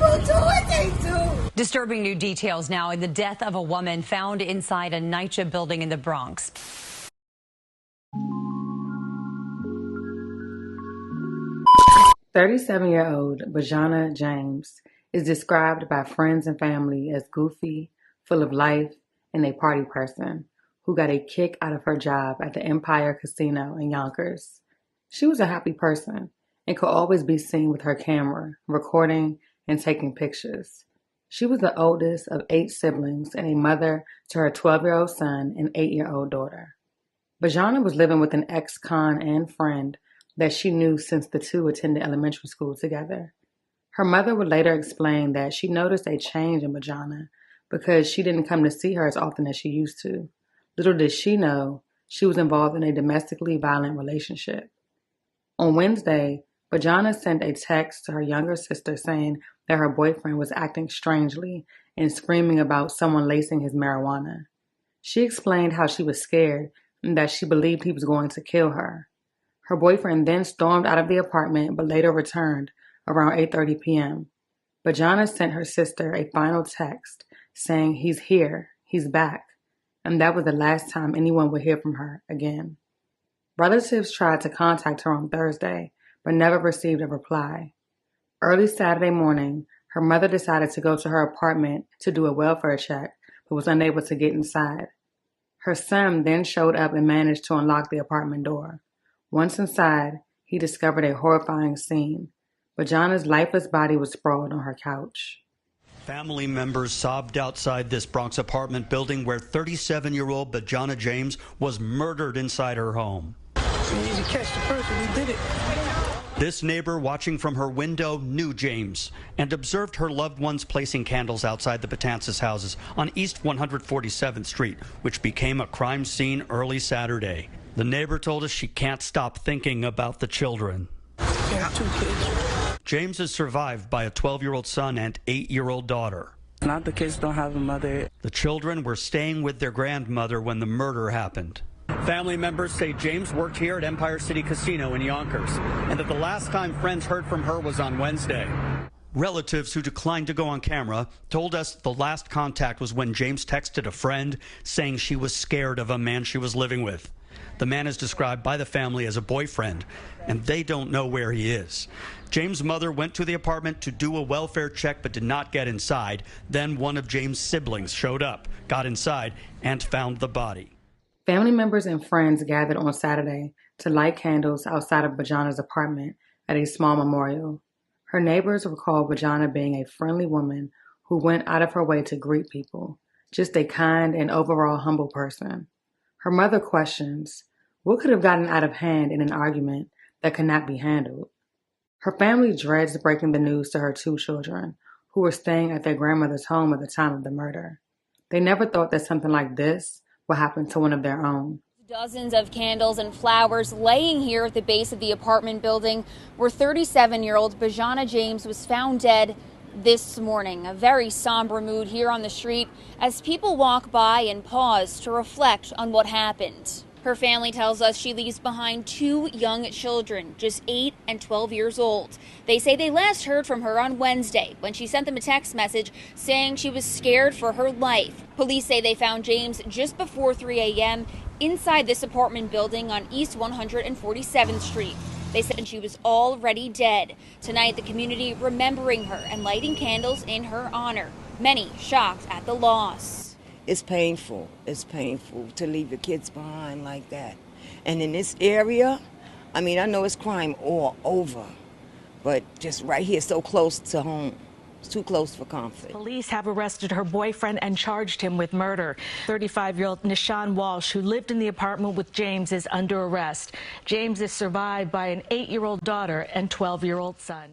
people do what they do. Disturbing new details now in the death of a woman found inside a NYCHA building in the Bronx. "37-year-old Bajana James is described by friends and family as goofy, full of life, and a party person who got a kick out of her job at the Empire Casino in Yonkers. She was a happy person and could always be seen with her camera, recording and taking pictures. She was the oldest of 8 siblings and a mother to her 12-year-old son and 8-year-old daughter. Bajana was living with an ex-con and friend that she knew since the two attended elementary school together. Her mother would later explain that she noticed a change in Bajana because she didn't come to see her as often as she used to. Little did she know she was involved in a domestically violent relationship. On Wednesday, Bajana sent a text to her younger sister saying that her boyfriend was acting strangely and screaming about someone lacing his marijuana. She explained how she was scared and that she believed he was going to kill her. Her boyfriend then stormed out of the apartment but later returned around 8:30 p.m. Bajana sent her sister a final text saying, "He's here, he's back," and that was the last time anyone would hear from her again. Relatives tried to contact her on Thursday but never received a reply. Early Saturday morning, her mother decided to go to her apartment to do a welfare check but was unable to get inside. Her son then showed up and managed to unlock the apartment door. Once inside, he discovered a horrifying scene. Bajana's lifeless body was sprawled on her couch. Family members sobbed outside this Bronx apartment building where 37-year-old Bajana James was murdered inside her home. It's easy to catch the person who did it. This neighbor watching from her window knew James and observed her loved ones placing candles outside the Betances houses on East 147th Street, which became a crime scene early Saturday. The neighbor told us she can't stop thinking about the children. They have 2 kids. James is survived by a 12-year-old son and 8-year-old daughter. Not the kids don't have a mother. The children were staying with their grandmother when the murder happened. Family members say James worked here at Empire City Casino in Yonkers, and that the last time friends heard from her was on Wednesday. Relatives who declined to go on camera told us the last contact was when James texted a friend saying she was scared of a man she was living with. The man is described by the family as a boyfriend, and they don't know where he is. James' mother went to the apartment to do a welfare check but did not get inside. Then one of James' siblings showed up, got inside, and found the body. Family members and friends gathered on Saturday to light candles outside of Bajana's apartment at a small memorial. Her neighbors recall Bajana being a friendly woman who went out of her way to greet people, just a kind and overall humble person. Her mother questions, what could have gotten out of hand in an argument that could not be handled? Her family dreads breaking the news to her 2 children, who were staying at their grandmother's home at the time of the murder. They never thought that something like this would happen to one of their own. Dozens of candles and flowers laying here at the base of the apartment building where 37-year-old Bajana James was found dead this morning. A very somber mood here on the street as people walk by and pause to reflect on what happened. Her family tells us she leaves behind 2 young children, just 8 and 12 years old. They say they last heard from her on Wednesday when she sent them a text message saying she was scared for her life. Police say they found James just before 3 a.m. inside this apartment building on East 147th Street. They said she was already dead. Tonight, the community remembering her and lighting candles in her honor. Many shocked at the loss. It's painful. It's painful to leave your kids behind like that. And in this area, I mean, I know it's crime all over, but just right here, so close to home. It's too close for comfort. Police have arrested her boyfriend and charged him with murder. 35-year-old Nishan Walsh, who lived in the apartment with James, is under arrest. James is survived by an 8-year-old daughter and 12-year-old son.